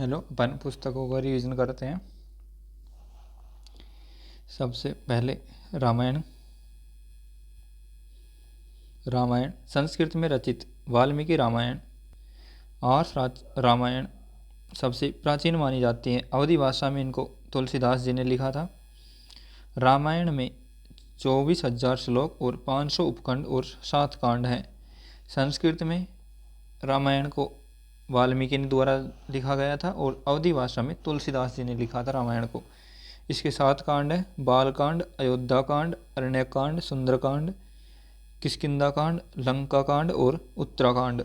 Hello, अपन पुस्तकों का revision करते हैं। सबसे पहले रामायण। रामायण संस्कृत में रचित वाल्मीकि रामायण और रामायण सबसे प्राचीन मानी जाती है। अवधी भाषा में इनको तुलसीदास जी ने लिखा था। रामायण में 24,000 श्लोक और 500 उपखंड और 7 कांड हैं। संस्कृत में रामायण को वाल्मीकि द्वारा लिखा गया था और अवधी भाषा में तुलसीदास जी ने लिखा था रामायण को। इसके 7 कांड हैं: बालकांड, अयोध्या कांड, अरण्यकांड, सुंदरकांड, किष्किंधा कांड, लंका कांड और उत्तराकांड।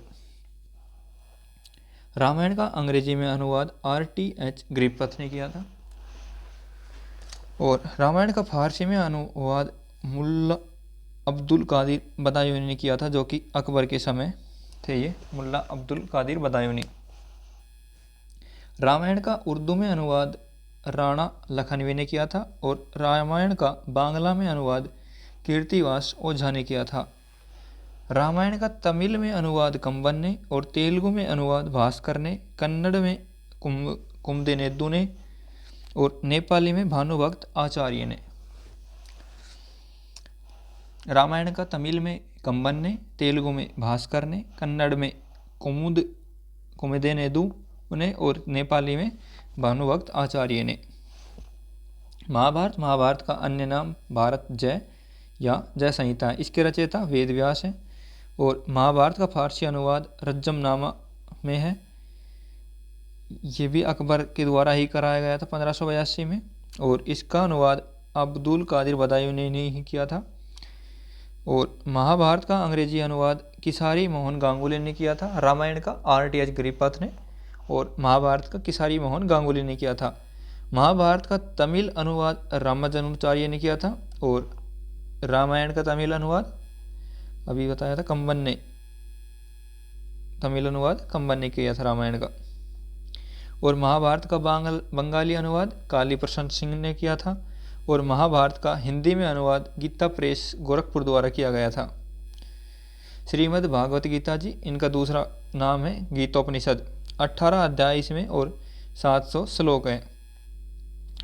रामायण का अंग्रेजी में अनुवाद R.T.H. ग्रिपथ ने किया था और रामायण का फारसी में अनुवाद मुल्ला अब्दुल कादिर बदायूनी ने किया था, जो कि अकबर के समय थे। ये मुल्ला अब्दुल कादिर बदायूनी। रामायण का उर्दू में अनुवाद राणा लखनवी ने किया था और रामायण का बांग्ला में अनुवाद कीर्तिवास ओझा ने किया था। रामायण का तमिल में अनुवाद कंबन ने और तेलुगु में अनुवाद भास्कर ने, कन्नड़ में कुमदेनेदु ने और नेपाली में भानुभक्त आचार्य ने। रामायण का तमिल में कंबन ने, तेलुगु में भास्कर ने, कन्नड़ में कुमुदेनेदु ने और नेपाली में भानुभक्त आचार्य ने। महाभारत का अन्य नाम भारत जय या जय संहिता है। इसके रचयिता वेद व्यास हैं और महाभारत का फारसी अनुवाद रज्जमनामा में है। ये भी अकबर के द्वारा ही कराया गया था 1582 में और इसका अनुवाद अब्दुल कादिर बदायूनी ने ही किया था। और महाभारत का अंग्रेजी अनुवाद किसारी मोहन गांगुली ने किया था। रामायण का R.T.H. ग्रिपथ ने और महाभारत का किसारी मोहन गांगुली ने किया था। महाभारत का तमिल अनुवाद रामानुजाचार्य ने किया था और रामायण का तमिल अनुवाद अभी बताया था कंबन ने। तमिल अनुवाद कंबन ने किया था रामायण का। और महाभारत का बंगाली अनुवाद काली प्रसन्न सिंह ने किया था और महाभारत का हिंदी में अनुवाद गीता प्रेस गोरखपुर द्वारा किया गया था। श्रीमद् भागवत गीता जी, इनका दूसरा नाम है गीतोपनिषद। 18 अध्याय इसमें और 700 श्लोक हैं।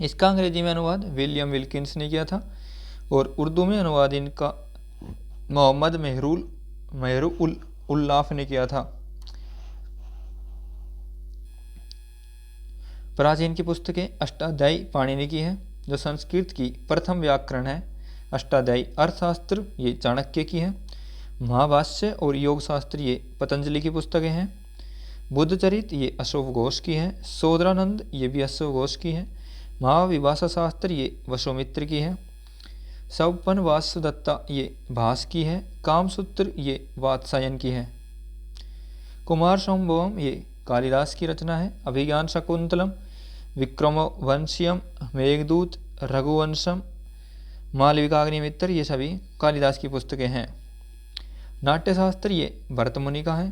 इसका अंग्रेजी में अनुवाद विलियम विल्किंस ने किया था और उर्दू में अनुवाद इनका मोहम्मद मेहरुल उल्लाफ ने किया था। प्राचीन की पुस्तकें अष्टाध्यायी पाणिनि की है, जो संस्कृत की प्रथम व्याकरण है। अष्टाध्यायी अर्थशास्त्र ये चाणक्य की है। महाभाष्य और योग शास्त्र ये पतंजलि की पुस्तकें हैं। बुद्धचरित ये अशोक घोष की है। सोदरानंद ये भी अशोक घोष की है। महाविभाषा शास्त्र ये वसुमित्र की है। सवपन वासुदत्ता ये भास की है। कामसूत्र ये वात्सायन की है। कुमार संभवम ये कालिदास की रचना है। अभिज्ञान शकुंतलम, विक्रमवंशियम, मेघदूत, रघुवंशम, मालविकाग्निमित्र ये सभी कालिदास की पुस्तकें हैं। नाट्यशास्त्र ये भरत मुनि का है।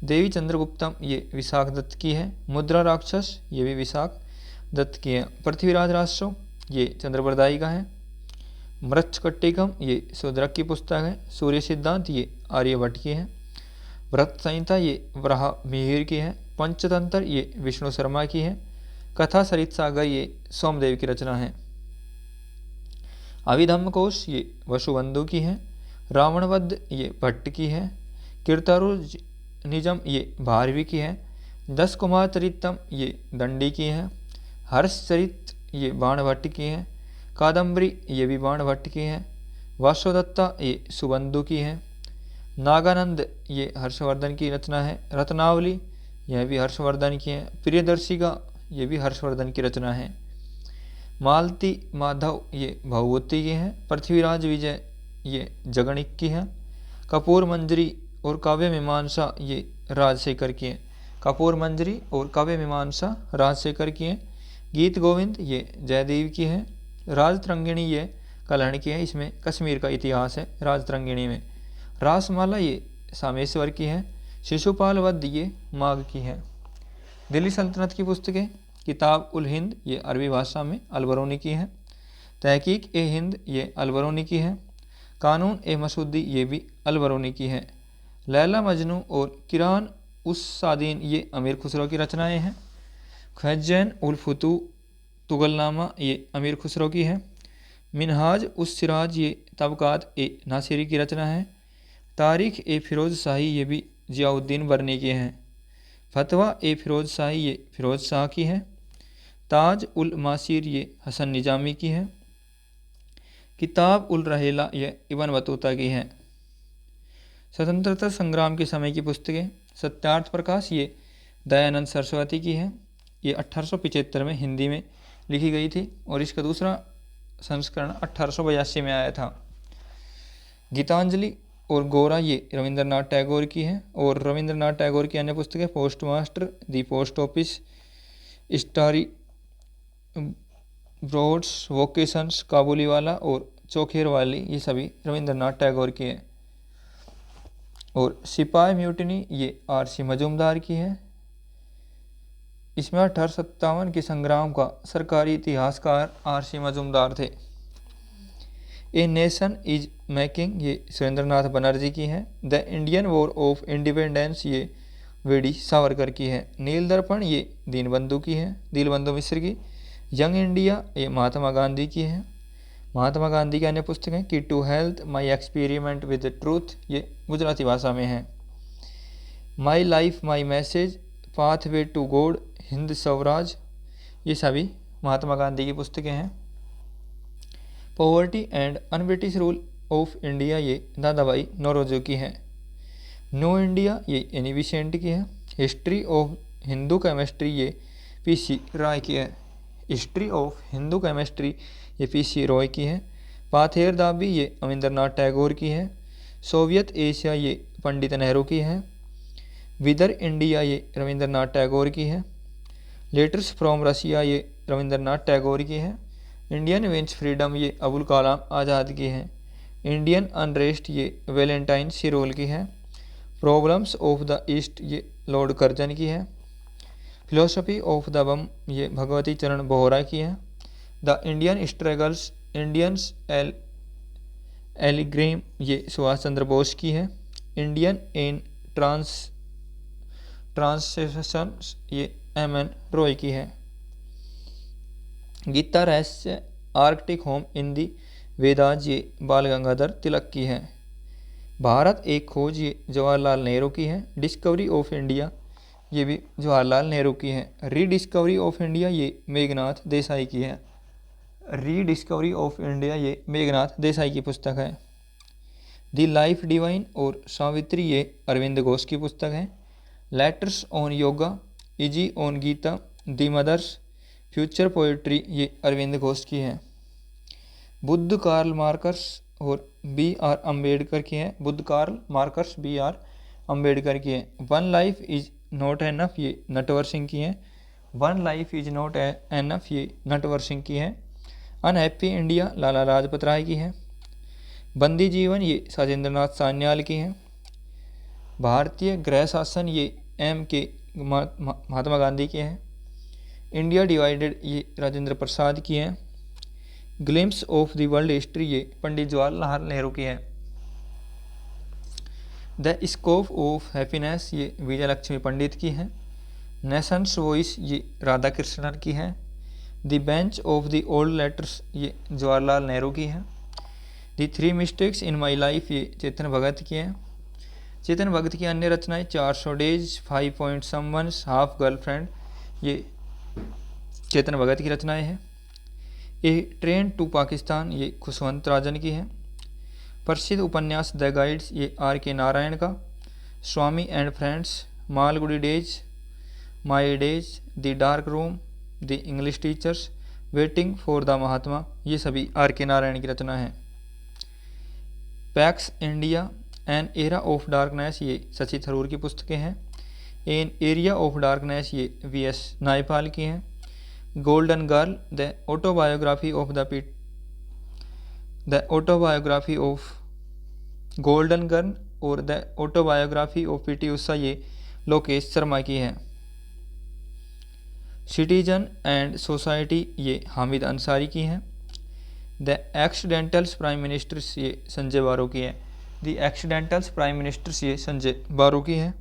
देवी चंद्रगुप्तम ये विशाख दत्त की है। मुद्रा राक्षस ये भी विशाख दत्त की है। पृथ्वीराज राजसो ये चंद्रप्रदायी का है। मृच्छकट्टिकम ये शूद्रक की पुस्तक है। सूर्य सिद्धांत ये आर्यभट्ट की है। व्रत संहिता ये वराह मिहिर की है। पंचतंत्र ये विष्णु शर्मा की है। कथा सरित सागर ये सोमदेव की रचना है। अभिधम्मकोश ये वसुबंधु की है। रावणवध ये भट्ट की है। कीर्तारुज निजम ये भारवी की है। 10 कुमार चरितम ये दंडी की है। हर्षचरित ये बाणभट्ट की है। कादम्बरी ये भी बाणभट्ट की है। वासुदत्ता ये सुबंधु की है। नागानंद ये हर्षवर्धन की रचना है। रत्नावली यह भी हर्षवर्धन की है। प्रियदर्शिका ये भी हर्षवर्धन की रचना है। मालती माधव ये भगवती की है। पृथ्वीराज विजय ये जगणिक की है। कपूर मंजरी और काव्य मीमांसा ये राजशेखर की है। कपूर मंजरी और काव्य मीमांसा राजशेखर की है। गीत गोविंद ये जयदेव की है। राजतरंगिणी ये कल्याण की है। इसमें कश्मीर का इतिहास है राजतरंगिणी में। रासमाला ये सामेश्वर की है। शिशुपाल वध ये माघ की है। दिल्ली सल्तनत की पुस्तकें किताब उल हिंद ये अरबी भाषा में अलबरूनी की है। तहकीक ए हिंद ये अलबरूनी की है। कानून ए मसूदी ये भी अलबरूनी की है। लैला मजनू और किरान उस सादीन ये अमीर खुसरो की रचनाएं हैं। खैजन उल फुतू तुगलनामा ये अमीर खुसरो की है। मिनहाज उस सिराज ये तबकात ए नासिरी की रचना है। तारीख ए फ़िरोज़ शाही ये भी ज़ियाउद्दीन बरनी की हैं। फतवा ए फ़िरोज़ शाही ये फ़िरोज़ शाह की है। ताज उल मासीर ये हसन निजामी की है। किताब उल रहेला ये इब्न बतूता की है। स्वतंत्रता संग्राम के समय की पुस्तकें, सत्यार्थ प्रकाश ये दयानंद सरस्वती की है। ये 1875 में हिंदी में लिखी गई थी और इसका दूसरा संस्करण 1882 में आया था। गीतांजलि और गोरा ये रविंद्रनाथ टैगोर की है। और रविंद्रनाथ टैगोर की अन्य पुस्तकें postmaster, the post office, stray birds, vocations, Kabuliwala और चौखेर वाली, ये सभी रविंद्रनाथ टैगोर की है। और सिपाही म्यूटनी ये आर.सी. मजूमदार की है। इसमें 1857 के संग्राम का सरकारी इतिहासकार आर.सी. मजूमदार थे। ए नेशन इज मेकिंग ये सुरेंद्रनाथ बनर्जी की है। The Indian war of independence ये वी.डी. सावरकर की है। नील दर्पण ये दीनबंधु की है, दीनबंधु मिश्र की। यंग इंडिया ये महात्मा गांधी की है। महात्मा गांधी की अन्य पुस्तकें key to health, my experiment with truth ये गुजराती भाषा में है। My life my message, pathway to God, Hind Swaraj, ये सभी महात्मा गांधी की पुस्तकें हैं। Poverty and unbritish rule of India ये दादा भाई नौरोजी की है। न्यू इंडिया ये एनी बेसेंट की है। हिस्ट्री ऑफ हिंदू केमिस्ट्री ये पी.सी. रॉय की है। हिस्ट्री ऑफ हिंदू केमिस्ट्री ये पी.सी. रॉय की है। पाथेर दाबी ये अविंद्रनाथ टैगोर की है। सोवियत एशिया ये पंडित नेहरू की है। विदर इंडिया ये रविंद्रनाथ टैगोर की है। लेटर्स फ्रॉम रशिया ये रविंद्रनाथ टैगोर की है। इंडियन विंस फ्रीडम ये अबुल कलाम आज़ाद की है। इंडियन अनरेस्ट ये वैलेंटाइन सिरोल की है। प्रॉब्लम्स ऑफ द ईस्ट ये लॉर्ड कर्जन की है। फिलोसफी ऑफ द बम ये भगवती चरण बोहरा की है। द इंडियन स्ट्रगल्स इंडियंस एलिग्रेम ये सुभाष चंद्र बोस की है। इंडियन इन ट्रांसलेशन ये एम.एन. रॉय की है। गीता रहस्य Arctic home in the Vedas ये बाल गंगाधर तिलक की है। भारत एक खोज ये जवाहरलाल नेहरू की है। डिस्कवरी ऑफ इंडिया ये भी जवाहरलाल नेहरू की है। रीडिस्कवरी ऑफ इंडिया ये मेघनाथ देसाई की है। रीडिस्कवरी ऑफ इंडिया ये मेघनाथ देसाई की पुस्तक है। दी लाइफ डिवाइन और सावित्री ये अरविंद घोष की पुस्तक है। Letters on yoga, essays on Gita, the mothers, future poetry ये अरविंद घोष की है। बुद्ध कार्ल मार्कस और बी.आर. अम्बेडकर की है। Buddha Karl Marx B R. Ambedkar की है। One life is not enough ये नटवर सिंह की है। One life is not enough ये नटवर सिंह की है। अनहैप्पी इंडिया लाला लाजपत राय की है। बंदी जीवन ये साजेंद्रनाथ सान्याल की है। भारतीय गृह शासन ये M.K. महात्मा गांधी के हैं। इंडिया डिवाइडेड ये राजेंद्र प्रसाद की हैं। Glimpse of the world history ये पंडित जवाहरलाल नेहरू की है। द स्कोप ऑफ हैप्पीनेस ये विजय लक्ष्मी पंडित की है। नेशंस वॉइस ये राधा कृष्णन की है। The bench of the old letters ये जवाहरलाल नेहरू की है। The three mistakes in my life ये चेतन भगत की है। चेतन भगत की अन्य रचनाएं 400 days, 5 point someone's, half girlfriend ये चेतन भगत की रचनाएं हैं। ए ट्रेन टू पाकिस्तान ये खुशवंत राजन की है। प्रसिद्ध उपन्यास द गाइड्स ये R.K. नारायण का। Swami and friends, Malgudi days, my days, the dark room, the English teachers, waiting for the Mahatma ये सभी R.K. नारायण की रचना है। Pax India an era of darkness ये शशि थरूर की पुस्तकें हैं। एन एरिया ऑफ डार्कनेस ये V.S. नायपाल की हैं। Golden girl the autobiography of golden girl और the autobiography of PT. Usha ये लोकेश शर्मा की है। सिटीजन एंड सोसाइटी ये हामिद अंसारी की हैं। द एक्सीडेंटल्स प्राइम मिनिस्टर्स ये संजय बारो की है। द एक्सीडेंटल्स प्राइम मिनिस्टर्स ये संजय बारो की है।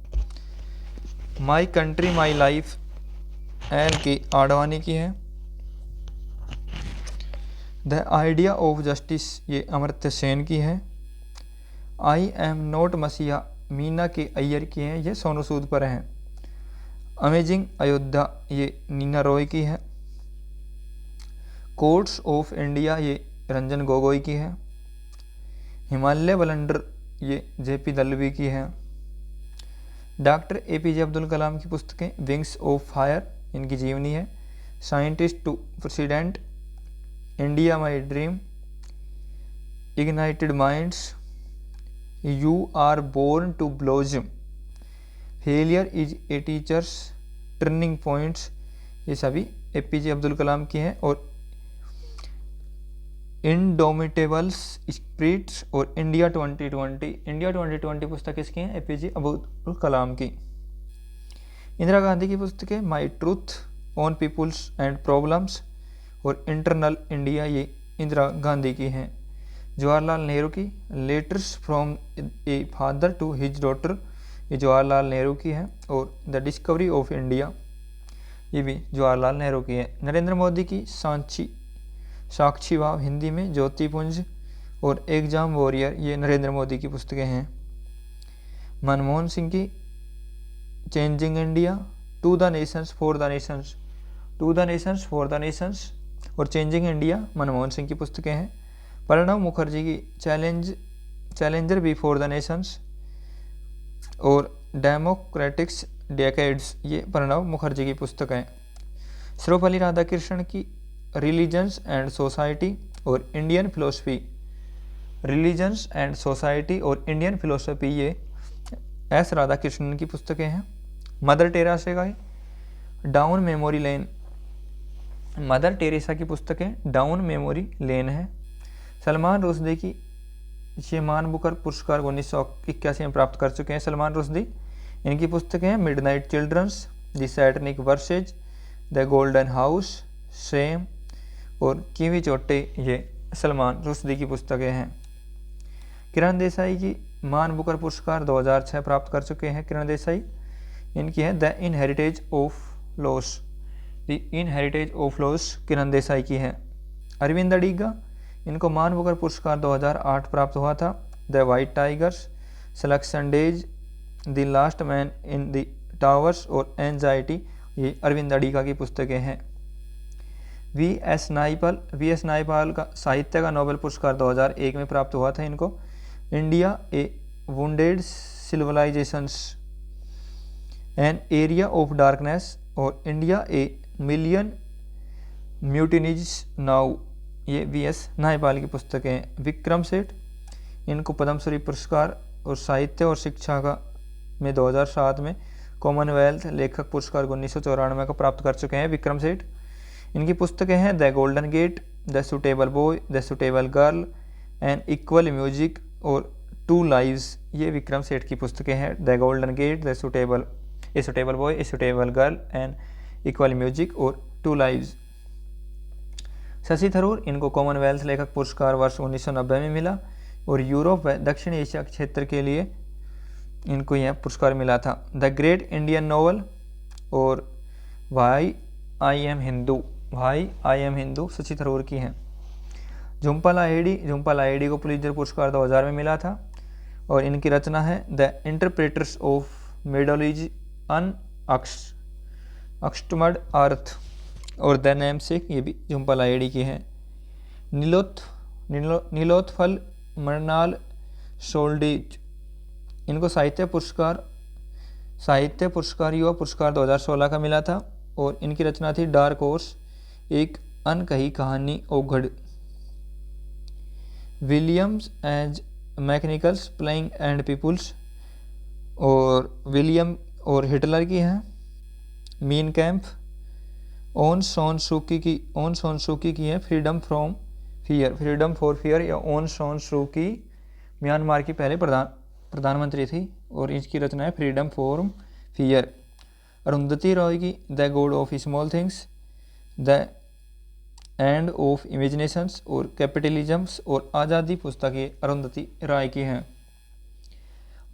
My country my life L की आडवाणी की है। द आइडिया ऑफ जस्टिस ये अमर्त्य सेन की है। आई एम नॉट मसीहा मीना के अय्यर की हैं, ये सोनू सूद पर हैं। अमेजिंग अयोध्या ये नीना रॉय की है। कोर्ट्स ऑफ इंडिया ये रंजन गोगोई की है। हिमालय बलंडर ये जेपी दलवी की है। डॉक्टर एपीजे अब्दुल कलाम की पुस्तकें विंग्स ऑफ फायर इनकी जीवनी है। Scientist to president, India my dream, ignited minds, you are born to blossom, failure is a teachers, turning points, ये सभी एपीजे अब्दुल कलाम की हैं। और इंडोमिटेबल्स स्पिरिट्स और इंडिया 2020 पुस्तक किसकी हैं? एपीजे अब्दुल कलाम की। इंदिरा गांधी की पुस्तकें my truth, on peoples and problems और इंटरनल इंडिया ये इंदिरा गांधी की हैं। जवाहरलाल नेहरू की letters from a father to his daughter, ये जवाहरलाल नेहरू की है। और द डिस्कवरी ऑफ इंडिया ये भी जवाहरलाल नेहरू की है। नरेंद्र मोदी की साक्षी भाव हिंदी में ज्योतिपुंज और एग्जाम वॉरियर ये नरेंद्र मोदी की पुस्तकें हैं। मनमोहन सिंह की changing India, to the nations for the nations, to the nations for the nations और चेंजिंग इंडिया मनमोहन सिंह की पुस्तकें हैं। प्रणब मुखर्जी की चैलेंजर बिफोर द नेशंस और डेमोक्रेटिक्स डेकेड्स ये प्रणब मुखर्जी की पुस्तक है। सर्वपल्ली राधाकृष्णन की रिलीजन्स एंड सोसाइटी और Indian philosophy, religions and society और इंडियन फिलोसफी ये एस राधाकृष्णन की पुस्तकें हैं। मदर टेरेसा का down memory lane, mother Teresa की पुस्तकें डाउन मेमोरी लेन है। सलमान रुश्दी की ये मान बुकर पुरस्कार 1981 में प्राप्त कर चुके हैं सलमान रुश्दी। इनकी पुस्तकें हैं midnight childrens, the satanic verses, the golden house, shame और कीवी चोटे ये सलमान रुश्दी की पुस्तकें हैं। किरण देसाई की मान बुकर पुरस्कार 2006 प्राप्त कर चुके हैं किरण देसाई। इनकी है the inheritance of loss, the inheritance of loss Kiran Desai की है। अरविंद अडिगा, इनको मान बुकर पुरस्कार 2008 प्राप्त हुआ था। The white tigers, selection days, the last man in the towers और एंजाइटी ये अरविंद अडिगा की पुस्तकें हैं। वी एस नायपाल का साहित्य का नोबेल पुरस्कार 2001 में प्राप्त हुआ था इनको। India a wounded civilisations, an area of darkness और India a million mutinies now ये वी एस नायपाल की पुस्तकें हैं। विक्रम सेठ, इनको पद्मश्री पुरस्कार और साहित्य और शिक्षा का में 2007 में कॉमनवेल्थ लेखक पुरस्कार 1994 का प्राप्त कर चुके हैं विक्रम सेठ। इनकी पुस्तकें हैं the golden gate, the suitable boy, the suitable girl and equal music और टू लाइव्स ये विक्रम सेठ की पुस्तकें हैं। The golden gate, the suitable boy, a suitable girl and equal music और टू लाइव्स। शशि थरूर, इनको कॉमनवेल्थ लेखक पुरस्कार वर्ष 1990 में मिला और यूरोप व दक्षिण एशिया क्षेत्र के लिए इनको यह पुरस्कार मिला था। द ग्रेट इंडियन नोवेल और why I am Hindu Shashi Tharoor की हैं। झुम्पा लाहिड़ी को पुलित्जर पुरस्कार 2000 में मिला था और इनकी रचना है द इंटरप्रेटर्स ऑफ मिडोलॉजी अन अक्सटमड अर्थ और द नेमसेक ये भी झुम्पा लाहिड़ी की हैं। नीलोत्फल मरनाल सोल्डीज, इनको साहित्य पुरस्कार युवा पुरस्कार 2016 का मिला था और इनकी रचना थी डार्क हॉर्स, एक अनकही कहानी ओघड़। Williams as mechanicals playing and peoples और विलियम और हिटलर की हैं। Mein Kampf, Aung San Suu Kyi की है फ्रीडम फॉर फियर या ऑन सॉन सूकी म्यांमार की पहले प्रधानमंत्री थी और इसकी रचना है freedom for fear. Arundhati Roy की the god of small things, the end of imaginations और कैपिटलिज्म्स और आज़ादी पुस्तक ये अरुंधति राय की हैं।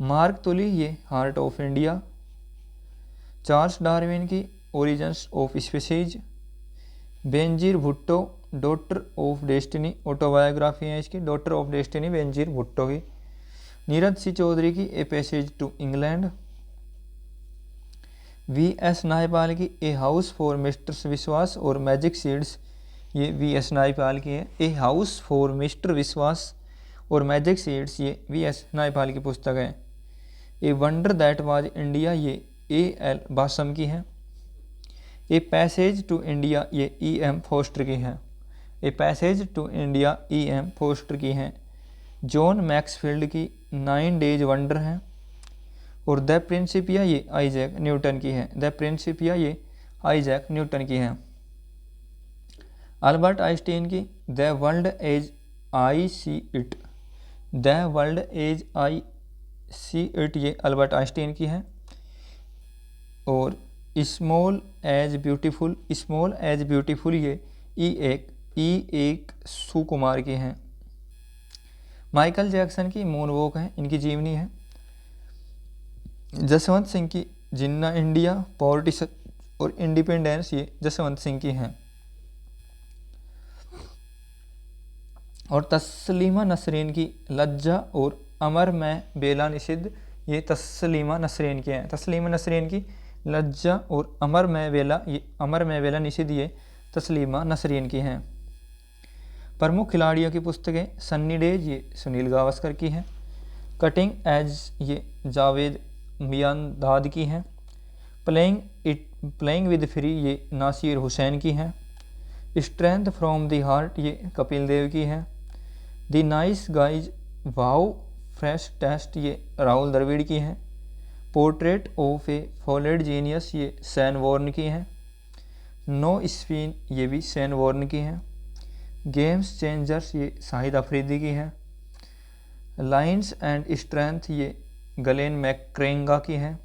मार्क तुली ये heart of India. Charles Darwin की origins of species. Benazir Bhutto daughter of destiny, autobiography है इसकी, daughter of destiny Benazir Bhutto की। नीरज सी चौधरी की ए पैसेज टू इंग्लैंड। वी.एस. नायपाल की a house for mister Biswas और मैजिक सीड्स, ये वी.एस. नायपाल की है। A house for mister Biswas और मैजिक सीड्स, ये वी.एस. नायपाल की पुस्तक है। A wonder that was India, ये ए.एल. बासम की है। ए पैसेज टू इंडिया, ये ई.एम. फोस्टर की है। A passage to India E M. Forster की है। जॉन मैक्सफील्ड की 9 डेज वंडर है। और द प्रिंसिपिया, ये आइजैक न्यूटन की है। द प्रिंसिपिया, ये आइजैक न्यूटन की है। अल्बर्ट आइंस्टीन की the world as I see it, the world as I see it, ये अल्बर्ट आइंस्टीन की है। और small as beautiful, small as beautiful, ये एक सुकुमार की है। माइकल जैक्सन की मून वॉक है, इनकी जीवनी है। जसवंत सिंह की जिन्ना इंडिया, पॉलिटिक्स और इंडिपेंडेंस, ये जसवंत सिंह की हैं। और तस्लीमा नसरीन की लज्जा और अमर में बेला निषिद्ध, ये तस्लीमा नसरीन के हैं। तस्लीमा नसरीन की लज्जा और अमर में बेला निषिद्ध, ये तस्लीमा नसरीन की हैं। प्रमुख खिलाड़ियों की पुस्तकें सन्नी डेज, ये सुनील गावस्कर की हैं। कटिंग एज, ये जावेद मियांदाद की हैं। प्लेइंग विद फ्री, ये नासिर हुसैन की हैं। स्ट्रेंथ फ्रॉम द हार्ट, ये कपिल देव की है। The nice guys wow fresh test, ये राहुल द्रविड़ की है। Portrait of a flawed genius, ये सैन वॉर्न की है। नो स्पिन, ये भी सैन वॉर्न की है। गेम्स चेंजर्स, ये शाहिद अफरीदी की है। लाइन्स एंड स्ट्रेंथ, ये गलेन मैक्रेंगा की है।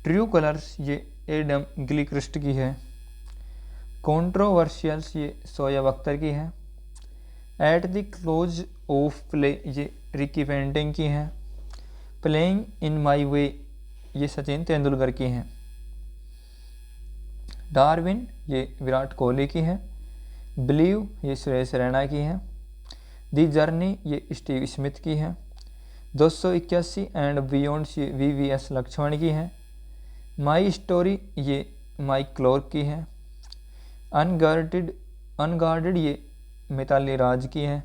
ट्रू कलर्स, ये एडम गिलक्रिस्ट की है। कंट्रोवर्शियल्स, ये शोएब अख्तर की है। At the close of play, ये रिकी पेंटिंग की है। प्लेइंग इन माई वे, ये सचिन तेंदुलकर की हैं। डार्विन, ये विराट कोहली की है। बिलीव, ये सुरेश रैना की है। दी जर्नी, ये स्टीव स्मिथ की है। 281 एंड बियॉन्ड्स, ये वी.वी.एस. लक्ष्मण की है। माई स्टोरी, ये माइक क्लोर्क की है। अनगार्डेड, ये मिताली राज की है।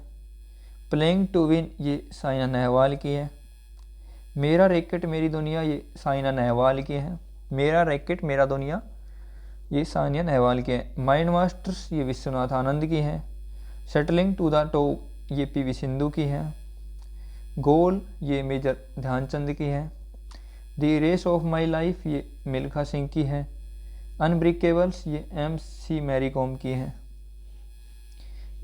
प्लेइंग टू विन, ये साइना नेहवाल की है। मेरा रैकेट मेरी दुनिया, ये साइना नेहवाल की है। मेरा रैकेट मेरा दुनिया, ये सानिया नेहवाल की है। माइंड मास्टर्स, ये विश्वनाथ आनंद की है। शटलिंग टू द टॉप, ये पी.वी. सिंधु की है। गोल, ये मेजर ध्यानचंद की है। The race of my life, ये मिल्खा सिंह की है। अनब्रेकेबल्स, ये M.C. मैरी कॉम की है।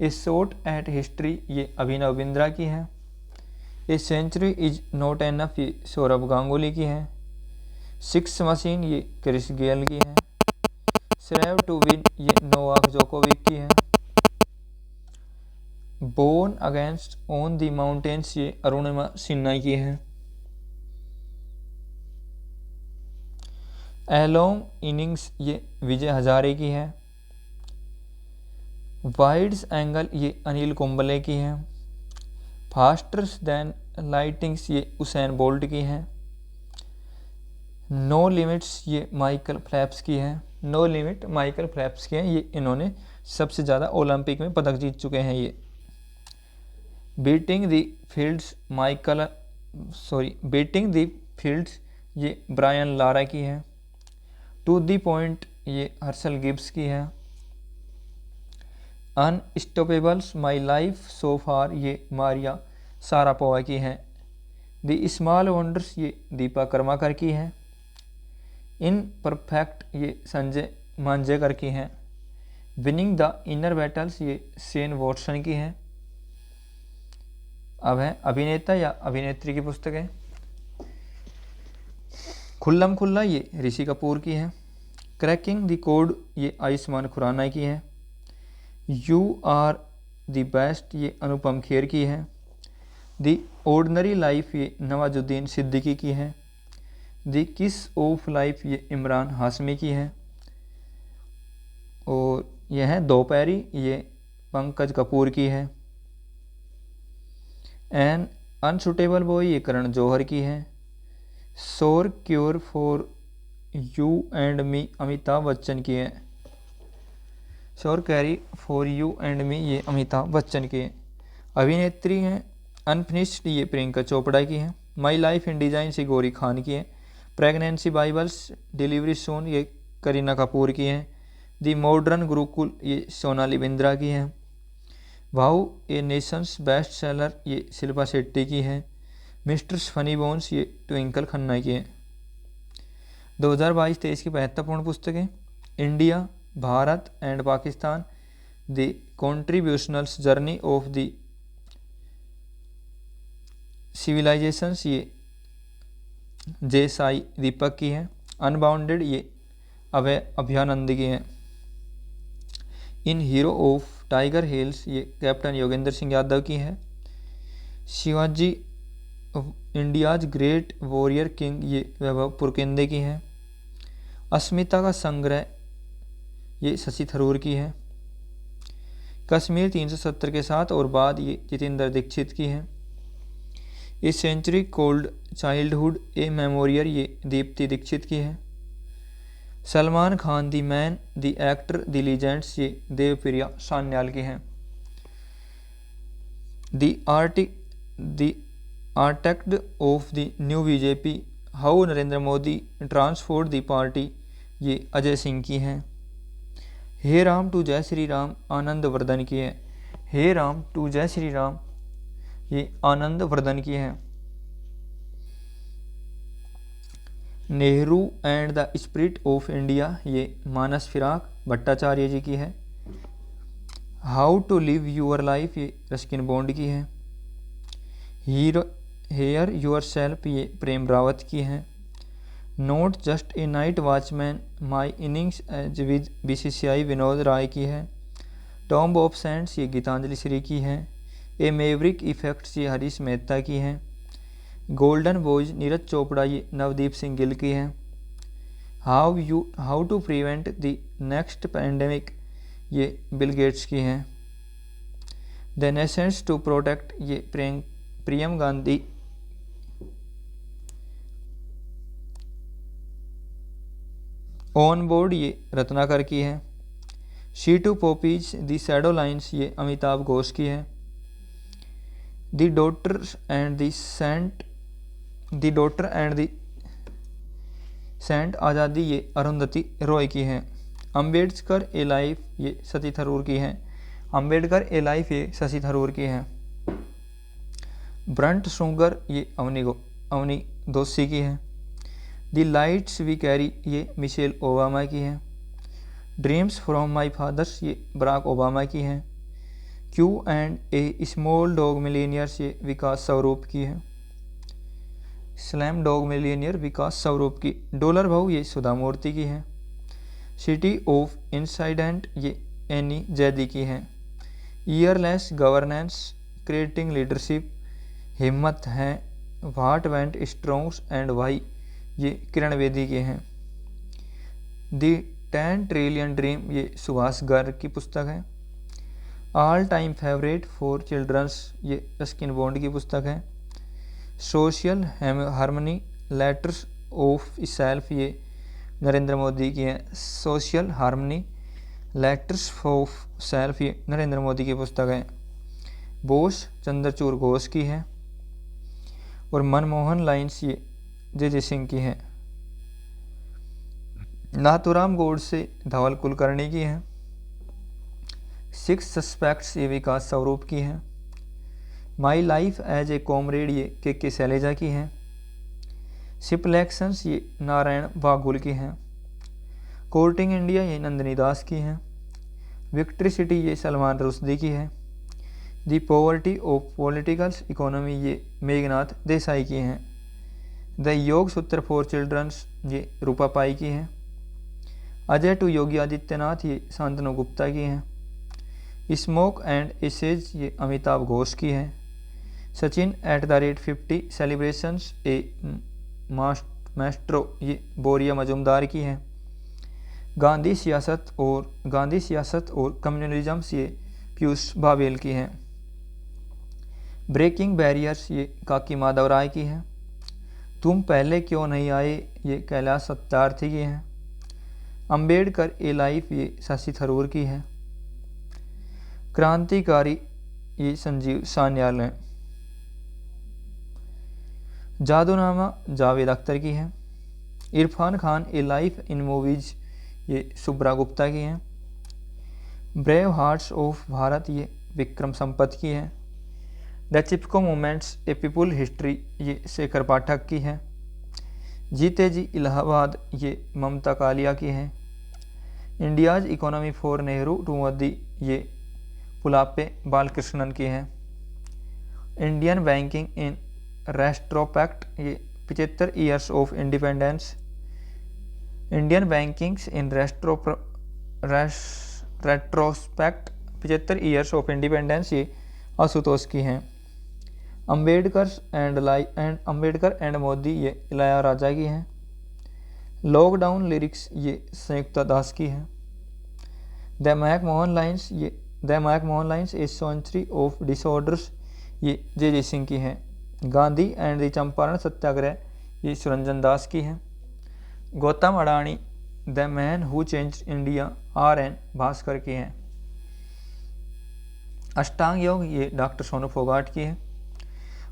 ए शॉट एट हिस्ट्री, ये अभिनव बिंद्रा की है। A century is not enough, ये सौरभ गांगुली की है। सिक्स मशीन, ये क्रिस गेल की है। सर्व टू विन, ये नोवाक जोकोविक की है। Born against on the mountains, ये अरुणिमा सिन्हा की है। एलोंग इनिंग्स, ये विजय हजारे की है। वाइड्स एंगल, ये अनिल कुंबले की है। फास्टर्स दैन लाइटिंग्स, ये उसेन बोल्ट की है। नो लिमिट्स, ये माइकल फेल्प्स की है। नो लिमिट माइकल फेल्प्स की है, ये इन्होंने सबसे ज़्यादा ओलंपिक में पदक जीत चुके हैं। ये बीटिंग द फील्ड्स, ये ब्रायन लारा की है। टू द पॉइंट, ये हर्षल गिब्स की है। अनस्टॉपेबल्स माई लाइफ सो फार, ये मारिया सारापोवा की है। द स्मॉल वंडर्स, ये दीपा कर्माकर की है। इन परफेक्ट, ये संजय मांजेकर की हैं। विनिंग द इनर बैटल्स, ये शेन वॉटसन की हैं। अब है अभिनेता या अभिनेत्री की पुस्तकें। खुल्लम खुल्ला, ये ऋषि कपूर की है। क्रैकिंग द कोड, ये आयुष्मान खुराना की है। यू आर द बेस्ट, ये अनुपम खेर की है। द ऑर्डिनरी लाइफ, ये नवाजुद्दीन सिद्दीकी की है। द किस ऑफ लाइफ, ये इमरान हाशमी की है। और यह है दोपहरी, ये पंकज कपूर की है। एन अनसुटेबल बॉय, ये करण जौहर की है। शोर cure for you and me, Amitabh Bachchan की है। शोर carry for you and me, ये अमिताभ बच्चन की है। अभिनेत्री हैं अनफिनिश्ड, ये प्रियंका चोपड़ा की है। माई लाइफ इन डिजाइन, ये गौरी खान की है। प्रेगनेंसी बाइबल्स डिलीवरी सोन, ये करीना कपूर की हैं। दी मॉडर्न गुरुकुल, ये सोनाली बिंद्रा की है। Wow a nation's best seller, ये शिल्पा शेट्टी की है। मिस्टर फनी बोन्स, ये ट्विंकल खन्ना की है। 2022-23 की महत्वपूर्ण पुस्तकें: India, Bharat and Pakistan, the contributionals journey of the civilisations, ये जे साई दीपक की है। अनबाउंडेड, ये अभय अभयानंद की है। इन हीरो ऑफ टाइगर हिल्स, ये कैप्टन योगेंद्र सिंह यादव की है। Shivaji India's great warrior king, ये वैभव पुरकेंदे की है। अस्मिता का संग्रह, ये शशि थरूर की है। कश्मीर 370 के साथ और बाद, ये जितेंद्र दीक्षित की है। A century called childhood a memorial, ये दीप्ति दीक्षित की है। Salman Khan the man the actor the legends, ये देवप्रिया सान्याल की हैं। The architect of the new BJP, how Narendra Modi transform the party, ये अजय सिंह की हैं। हे राम टू जय श्री राम, आनंद वर्धन की है। हे राम टू जय श्री राम, ये आनंद वर्धन की है। Nehru and the spirit of India, ये मानस फिराक भट्टाचार्य जी की है। How to live your life, ये रस्किन बॉन्ड की है। हेयर योर सेल्फ, ये प्रेम रावत की है। Not just a night watchman, my innings as with BCCI, Vinod Rai की है। टॉम्ब ऑफ सेंट्स, ये गीतांजलि श्री की है। ए मेवरिक इफेक्ट्स, ये हरीश मेहता की है। गोल्डन बॉयज नीरज चोपड़ा, ये नवदीप सिंह गिल की है। How to prevent the next pandemic, ये बिल गेट्स की हैं। द नेशंस टू प्रोटेक्ट, ये प्रियम गांधी। ऑन बोर्ड, ये रत्नाकर की है। She to poppies the shadow lines, ये अमिताभ घोष की है। The daughter and the saint Azadi, ये अरुंधति रॉय की है। अम्बेडकर ए लाइफ, ये शशि थरूर की है। अम्बेडकर ए लाइफ, ये शशि थरूर की है। ब्रंट शुगर, ये अवनी दोषी की है। द लाइट्स वी कैरी, ये मिशेल ओबामा की है। ड्रीम्स फ्रॉम माई फादर्स, ये बराक ओबामा की है। Q and A small dog millionaires, ये विकास स्वरूप की है। स्लैम डॉग मिलीनियर, विकास स्वरूप की। डॉलर भाव, ये सुधा मूर्ति की है। सिटी ऑफ इंसाइडेंट, ये एनी जैदी की है। ईयरलेस गवर्नेंस, क्रिएटिंग लीडरशिप, हिम्मत है। व्हाट वेंट स्ट्रोंग्स एंड वाई, ये किरण बेदी के हैं। द 10 ट्रिलियन ड्रीम, ये सुभाष गर्ग की पुस्तक है। All time favourite for childrens, ये रस्किन बॉन्ड की पुस्तक है। Social harmony, letters of self, ये नरेंद्र मोदी की है। Social harmony, letters of self, ये नरेंद्र मोदी की पुस्तक है। बोस चंद्रचूड़ घोष की है। और मनमोहन लाइन्स, ये जे सिंह की है। नाथुराम गोडसे धवल कुलकर्णी की है। 6 सस्पेक्ट्स, ये विकास स्वरूप की है। My life as a comrade, ये के शैलेजा की है। सिपलेक्शंस, ये नारायण बागुल की हैं। कोर्टिंग इंडिया, ये नंदिनी दास की हैं। विक्ट्री सिटी, ये सलमान रुश्दी की है। दी पॉवर्टी ऑफ पॉलिटिकल इकोनॉमी, ये मेघनाथ देसाई की हैं। द योग सूत्र फॉर चिल्ड्रंस, ये रूपा पाई की हैं। अजय टू योगी आदित्यनाथ, ये शांतनु गुप्ता की हैं। स्मोक एंड एसेज, ये अमिताभ घोष की है। सचिन @50 सेलिब्रेशंस ए मास्ट्रो, ये बोरिया मजुमदार की है। गांधी सियासत और कम्युनलिज्म ये पीयूष बावेल की है। ब्रेकिंग बैरियर्स ये काकी माधव राय की है। तुम पहले क्यों नहीं आए ये कैलाश सत्यार्थी की है। अंबेडकर ए लाइफ ये शशि थरूर की है। क्रांतिकारी ये संजीव सान्याल है। जादूनामा जावेद अख्तर की है। इरफान खान ए लाइफ इन मूवीज ये शुभ्रा गुप्ता की है। ब्रेव हार्ट्स ऑफ भारत ये विक्रम संपत की है। The Chipko moments A people history ये शेखर पाठक की है। जीते जी इलाहाबाद ये ममता कालिया की है। India's economy for Nehru to Modi ये पुलाप्पे बालकृष्णन की है। इंडियन बैंकिंग इन रेस्ट्रोस्पेक्ट ये 75 years of independence. Indian bankings in retrospect 75 years of independence ये आशुतोष की हैं। अंबेडकर एंड मोदी ये इलैयाराजा की हैं। लॉकडाउन लिरिक्स ये संयुक्ता दास की है। The McMahon lines a century of disorders ये जे सिंह की है। गांधी एंड द चंपारण सत्याग्रह ये सुरंजन दास की है। Gautam Adani the man who changed India RN Bhaskar की है। अष्टांग योग ये डॉक्टर सोनू फोगाट की है।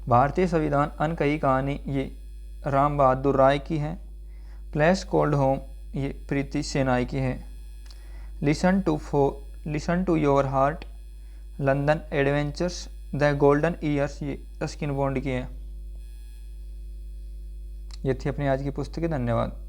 भारतीय संविधान अनकही कहानी ये राम बहादुर राय की है। प्लेस कॉल्ड होम ये प्रीति सेनाई की है। Listen to your heart London adventures the golden years ये रस्किन बॉन्ड की है। ये थी अपनी आज की पुस्तकें। धन्यवाद।